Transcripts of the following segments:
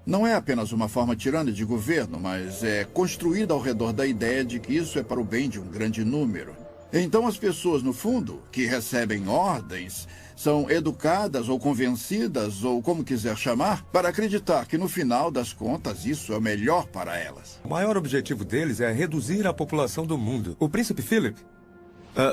Não é apenas uma forma tirana de governo, mas é construída ao redor da ideia de que isso é para o bem de um grande número. Então as pessoas, no fundo, que recebem ordens, são educadas ou convencidas, ou como quiser chamar, para acreditar que no final das contas isso é o melhor para elas. O maior objetivo deles é reduzir a população do mundo. O príncipe Philip,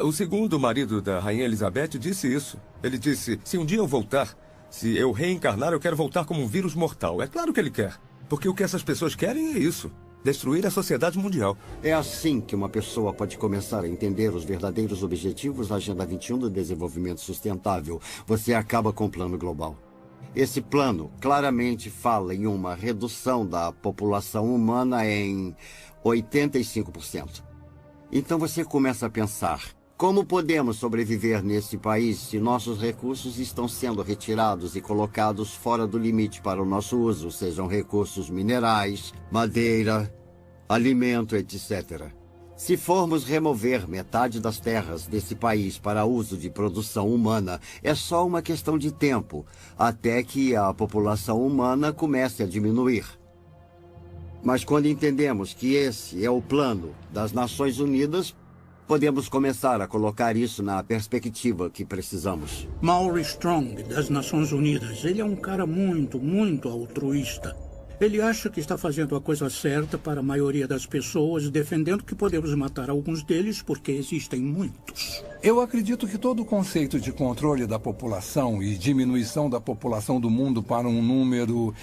o segundo marido da rainha Elizabeth, disse isso. Ele disse, se um dia eu voltar, se eu reencarnar, eu quero voltar como um vírus mortal. É claro que ele quer, porque o que essas pessoas querem é isso. Destruir a sociedade mundial. É assim que uma pessoa pode começar a entender os verdadeiros objetivos da Agenda 21 do Desenvolvimento Sustentável. Você acaba com o plano global. Esse plano claramente fala em uma redução da população humana em 85%. Então você começa a pensar, como podemos sobreviver nesse país se nossos recursos estão sendo retirados e colocados fora do limite para o nosso uso, sejam recursos minerais, madeira, alimento, etc. Se formos remover metade das terras desse país para uso de produção humana, é só uma questão de tempo, até que a população humana comece a diminuir. Mas quando entendemos que esse é o plano das Nações Unidas, podemos começar a colocar isso na perspectiva que precisamos. Maury Strong, das Nações Unidas, ele é um cara muito altruísta. Ele acha que está fazendo a coisa certa para a maioria das pessoas, defendendo que podemos matar alguns deles porque existem muitos. Eu acredito que todo o conceito de controle da população e diminuição da população do mundo para um número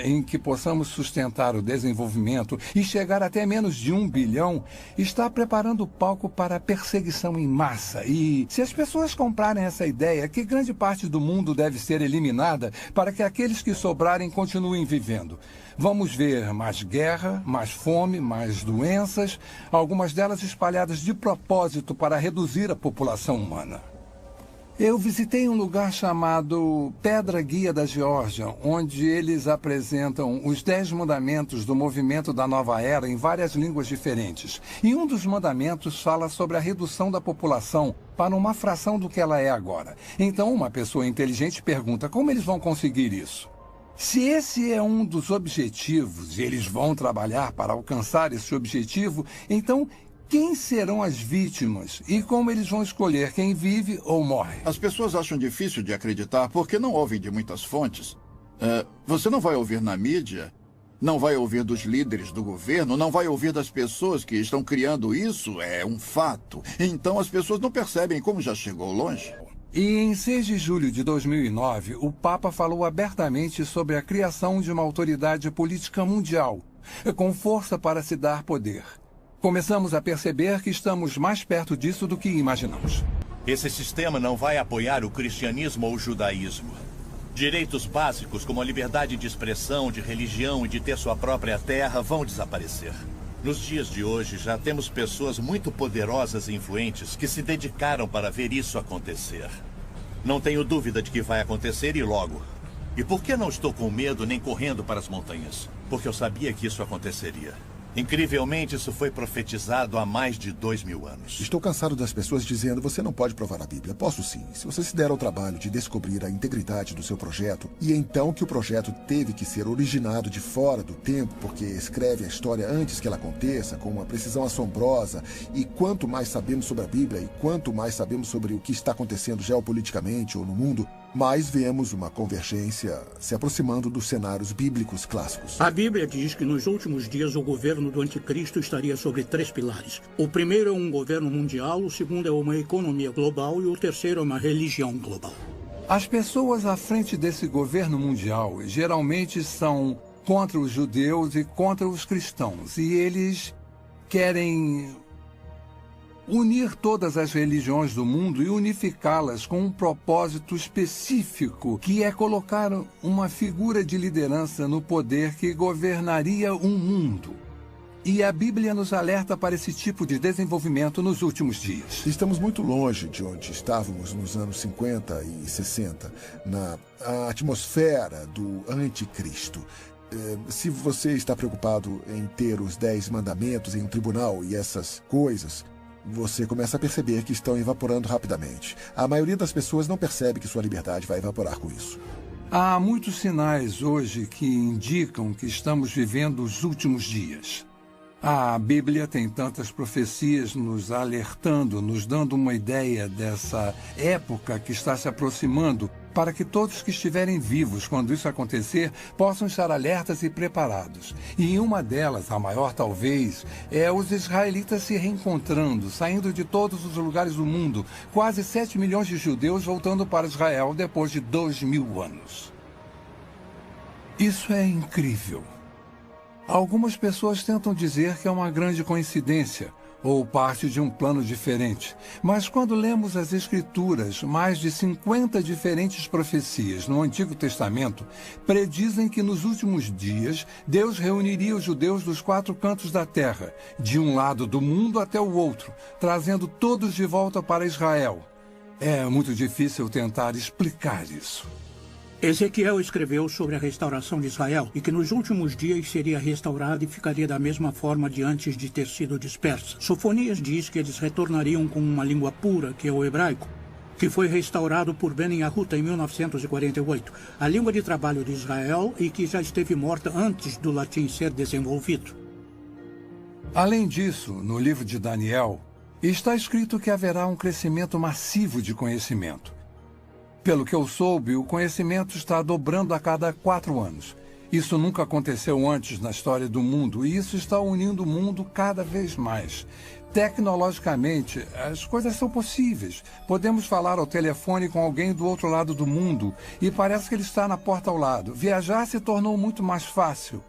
em que possamos sustentar o desenvolvimento e chegar até menos de 1 bilhão está preparando o palco para a perseguição em massa. E se as pessoas comprarem essa ideia, que grande parte do mundo deve ser eliminada para que aqueles que sobrarem continuem vivendo. Vamos ver mais guerra, mais fome, mais doenças, algumas delas espalhadas de propósito para reduzir a população humana. Eu visitei um lugar chamado Pedra Guia da Geórgia, onde eles apresentam os 10 mandamentos do movimento da Nova Era em várias línguas diferentes. E um dos mandamentos fala sobre a redução da população para uma fração do que ela é agora. Então, uma pessoa inteligente pergunta como eles vão conseguir isso. Se esse é um dos objetivos e eles vão trabalhar para alcançar esse objetivo, então quem serão as vítimas e como eles vão escolher quem vive ou morre? As pessoas acham difícil de acreditar porque não ouvem de muitas fontes. Você não vai ouvir na mídia, não vai ouvir dos líderes do governo, não vai ouvir das pessoas que estão criando isso, é um fato. Então as pessoas não percebem como já chegou longe. E em 6 de julho de 2009, o Papa falou abertamente sobre a criação de uma autoridade política mundial, com força para se dar poder. Começamos a perceber que estamos mais perto disso do que imaginamos. Esse sistema não vai apoiar o cristianismo ou o judaísmo. Direitos básicos como a liberdade de expressão, de religião e de ter sua própria terra vão desaparecer. Nos dias de hoje, já temos pessoas muito poderosas e influentes que se dedicaram para ver isso acontecer. Não tenho dúvida de que vai acontecer e logo. E por que não estou com medo nem correndo para as montanhas? Porque eu sabia que isso aconteceria. Incrivelmente, isso foi profetizado há mais de 2000 anos. Estou cansado das pessoas dizendo, você não pode provar a Bíblia. Posso sim, se você se der ao trabalho de descobrir a integridade do seu projeto, e então que o projeto teve que ser originado de fora do tempo, porque escreve a história antes que ela aconteça, com uma precisão assombrosa, e quanto mais sabemos sobre a Bíblia, e quanto mais sabemos sobre o que está acontecendo geopoliticamente ou no mundo, mais vemos uma convergência se aproximando dos cenários bíblicos clássicos. A Bíblia diz que nos últimos dias o governo do anticristo estaria sobre 3 pilares. O primeiro é um governo mundial, o segundo é uma economia global e o terceiro é uma religião global. As pessoas à frente desse governo mundial geralmente são contra os judeus e contra os cristãos. E eles querem unir todas as religiões do mundo e unificá-las com um propósito específico, que é colocar uma figura de liderança no poder que governaria um mundo. E a Bíblia nos alerta para esse tipo de desenvolvimento nos últimos dias. Estamos muito longe de onde estávamos nos anos 50 e 60, na atmosfera do anticristo. Se você está preocupado em ter os 10 mandamentos em um tribunal e essas coisas, você começa a perceber que estão evaporando rapidamente. A maioria das pessoas não percebe que sua liberdade vai evaporar com isso. Há muitos sinais hoje que indicam que estamos vivendo os últimos dias. A Bíblia tem tantas profecias nos alertando, nos dando uma ideia dessa época que está se aproximando, para que todos que estiverem vivos quando isso acontecer possam estar alertas e preparados. E uma delas, a maior talvez, é os israelitas se reencontrando, saindo de todos os lugares do mundo, quase 7 milhões de judeus voltando para Israel depois de 2000 anos. Isso é incrível. Algumas pessoas tentam dizer que é uma grande coincidência ou parte de um plano diferente. Mas quando lemos as Escrituras, mais de 50 diferentes profecias no Antigo Testamento predizem que nos últimos dias Deus reuniria os judeus dos 4 cantos da terra, de um lado do mundo até o outro, trazendo todos de volta para Israel. É muito difícil tentar explicar isso. Ezequiel escreveu sobre a restauração de Israel e que nos últimos dias seria restaurada e ficaria da mesma forma de antes de ter sido dispersa. Sofonias diz que eles retornariam com uma língua pura, que é o hebraico, que foi restaurado por Ben Yahuta em 1948, a língua de trabalho de Israel e que já esteve morta antes do latim ser desenvolvido. Além disso, no livro de Daniel, está escrito que haverá um crescimento massivo de conhecimento. Pelo que eu soube, o conhecimento está dobrando a cada 4 anos. Isso nunca aconteceu antes na história do mundo e isso está unindo o mundo cada vez mais. Tecnologicamente, as coisas são possíveis. Podemos falar ao telefone com alguém do outro lado do mundo e parece que ele está na porta ao lado. Viajar se tornou muito mais fácil.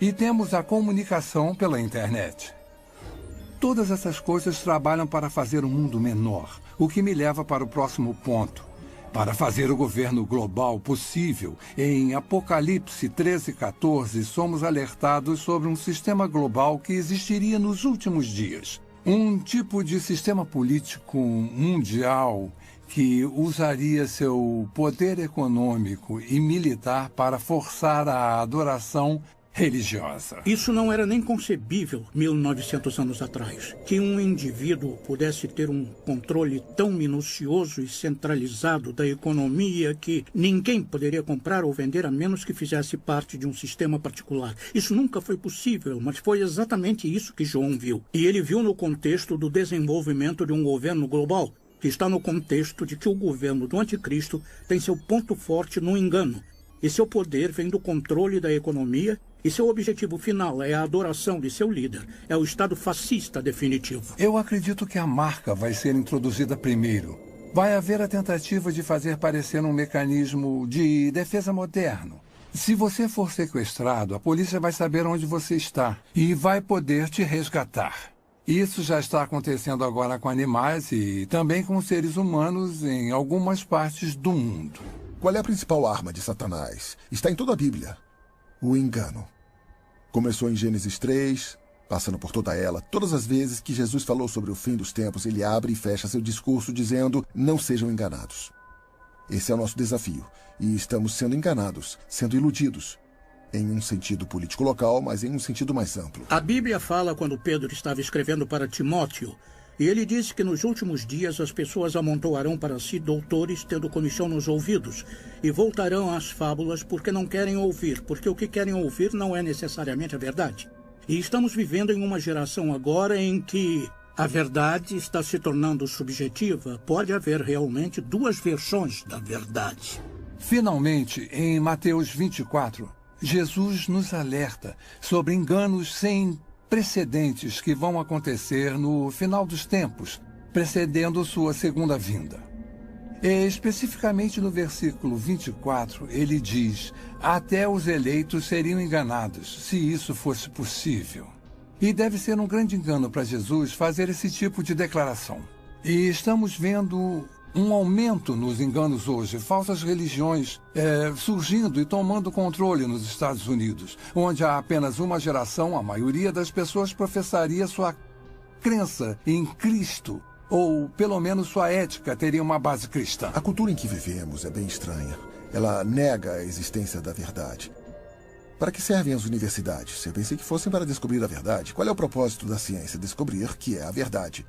E temos a comunicação pela internet. Todas essas coisas trabalham para fazer o mundo menor, o que me leva para o próximo ponto. Para fazer o governo global possível, em Apocalipse 13:14, somos alertados sobre um sistema global que existiria nos últimos dias. Um tipo de sistema político mundial que usaria seu poder econômico e militar para forçar a adoração religiosa. Isso não era nem concebível 1900 anos atrás. Que um indivíduo pudesse ter um controle tão minucioso e centralizado da economia que ninguém poderia comprar ou vender a menos que fizesse parte de um sistema particular. Isso nunca foi possível, mas foi exatamente isso que João viu. E ele viu no contexto do desenvolvimento de um governo global, que está no contexto de que o governo do anticristo tem seu ponto forte no engano. E seu poder vem do controle da economia e seu objetivo final é a adoração de seu líder. É o Estado fascista definitivo. Eu acredito que a marca vai ser introduzida primeiro. Vai haver a tentativa de fazer parecer um mecanismo de defesa moderno. Se você for sequestrado, a polícia vai saber onde você está e vai poder te resgatar. Isso já está acontecendo agora com animais e também com seres humanos em algumas partes do mundo. Qual é a principal arma de Satanás? Está em toda a Bíblia. O engano. Começou em Gênesis 3, passando por toda ela. Todas as vezes que Jesus falou sobre o fim dos tempos, ele abre e fecha seu discurso dizendo: não sejam enganados. Esse é o nosso desafio. E estamos sendo enganados, sendo iludidos. Em um sentido político local, mas em um sentido mais amplo. A Bíblia fala quando Pedro estava escrevendo para Timóteo. E ele disse que nos últimos dias as pessoas amontoarão para si doutores tendo comichão nos ouvidos e voltarão às fábulas porque não querem ouvir, porque o que querem ouvir não é necessariamente a verdade. E estamos vivendo em uma geração agora em que a verdade está se tornando subjetiva. Pode haver realmente 2 versões da verdade. Finalmente, em Mateus 24, Jesus nos alerta sobre enganos sem precedentes que vão acontecer no final dos tempos, precedendo sua segunda vinda. E, especificamente no versículo 24, ele diz: até os eleitos seriam enganados, se isso fosse possível. E deve ser um grande engano para Jesus fazer esse tipo de declaração. E estamos vendo um aumento nos enganos hoje, falsas religiões surgindo e tomando controle nos Estados Unidos, onde há apenas uma geração, a maioria das pessoas professaria sua crença em Cristo, ou pelo menos sua ética teria uma base cristã. A cultura em que vivemos é bem estranha. Ela nega a existência da verdade. Para que servem as universidades? Eu pensei que fossem para descobrir a verdade. Qual é o propósito da ciência? Descobrir que é a verdade.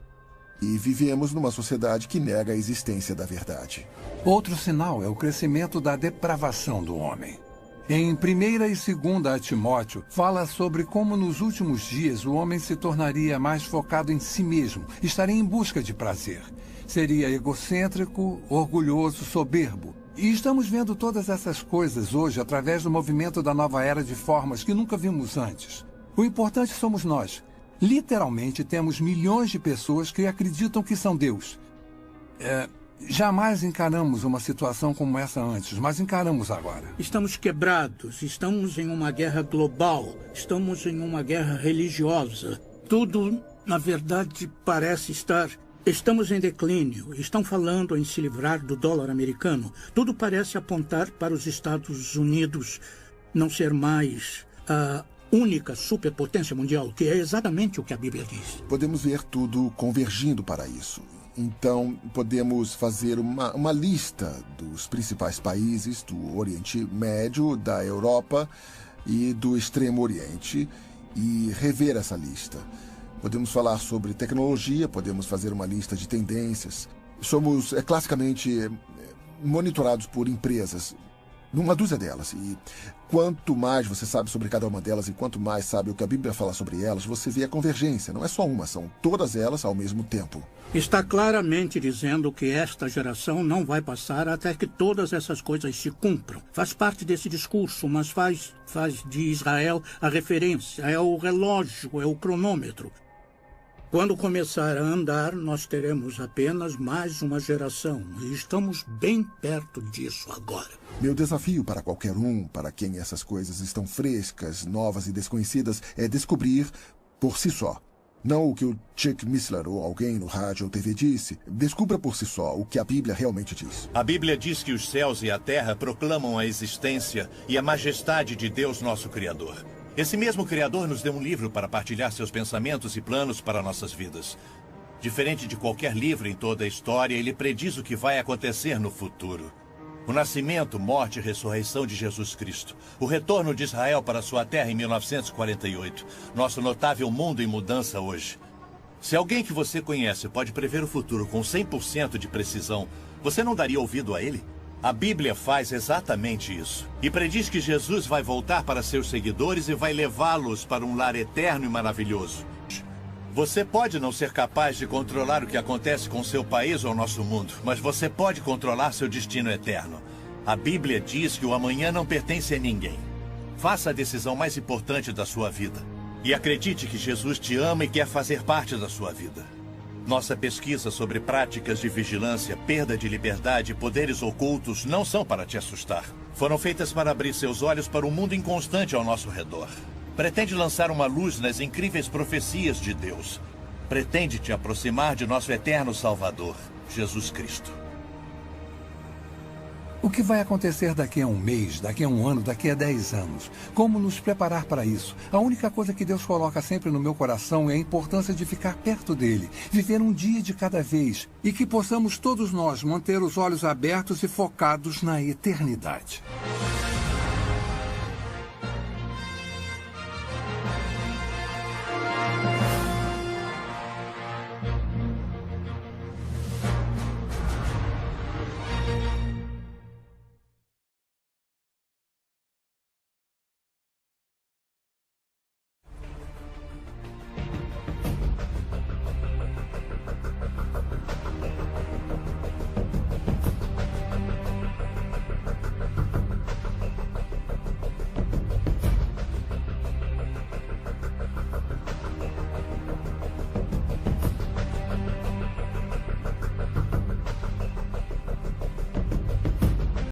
E vivemos numa sociedade que nega a existência da verdade. Outro sinal é o crescimento da depravação do homem. Em 1ª e 2ª Timóteo, fala sobre como nos últimos dias o homem se tornaria mais focado em si mesmo, estaria em busca de prazer. Seria egocêntrico, orgulhoso, soberbo. E estamos vendo todas essas coisas hoje através do movimento da nova era de formas que nunca vimos antes. O importante somos nós. Literalmente temos milhões de pessoas que acreditam que são Deus. Jamais encaramos uma situação como essa antes, mas encaramos agora. Estamos quebrados, estamos em uma guerra global, estamos em uma guerra religiosa. Tudo, na verdade, parece estar... Estamos em declínio, estão falando em se livrar do dólar americano. Tudo parece apontar para os Estados Unidos não ser mais a única superpotência mundial, que é exatamente o que a Bíblia diz. Podemos ver tudo convergindo para isso. Então, podemos fazer uma lista dos principais países do Oriente Médio, da Europa e do Extremo Oriente e rever essa lista. Podemos falar sobre tecnologia, podemos fazer uma lista de tendências. Somos classicamente monitorados por empresas, uma dúzia delas. E quanto mais você sabe sobre cada uma delas e quanto mais sabe o que a Bíblia fala sobre elas, você vê a convergência. Não é só uma, são todas elas ao mesmo tempo. Está claramente dizendo que esta geração não vai passar até que todas essas coisas se cumpram. Faz parte desse discurso, mas faz de Israel a referência, é o relógio, é o cronômetro. Quando começar a andar, nós teremos apenas mais uma geração. E estamos bem perto disso agora. Meu desafio para qualquer um, para quem essas coisas estão frescas, novas e desconhecidas, é descobrir por si só. Não o que o Chuck Missler ou alguém no rádio ou TV disse. Descubra por si só o que a Bíblia realmente diz. A Bíblia diz que os céus e a terra proclamam a existência e a majestade de Deus, nosso Criador. Esse mesmo Criador nos deu um livro para partilhar seus pensamentos e planos para nossas vidas. Diferente de qualquer livro em toda a história, ele prediz o que vai acontecer no futuro. O nascimento, morte e ressurreição de Jesus Cristo. O retorno de Israel para sua terra em 1948. Nosso notável mundo em mudança hoje. Se alguém que você conhece pode prever o futuro com 100% de precisão, você não daria ouvido a ele? A Bíblia faz exatamente isso. E prediz que Jesus vai voltar para seus seguidores e vai levá-los para um lar eterno e maravilhoso. Você pode não ser capaz de controlar o que acontece com seu país ou nosso mundo, mas você pode controlar seu destino eterno. A Bíblia diz que o amanhã não pertence a ninguém. Faça a decisão mais importante da sua vida. E acredite que Jesus te ama e quer fazer parte da sua vida. Nossa pesquisa sobre práticas de vigilância, perda de liberdade e poderes ocultos não são para te assustar. Foram feitas para abrir seus olhos para um mundo inconstante ao nosso redor. Pretende lançar uma luz nas incríveis profecias de Deus. Pretende te aproximar de nosso eterno Salvador, Jesus Cristo. O que vai acontecer daqui a um mês, daqui a um ano, daqui a 10 anos? Como nos preparar para isso? A única coisa que Deus coloca sempre no meu coração é a importância de ficar perto dele, viver um dia de cada vez e que possamos todos nós manter os olhos abertos e focados na eternidade.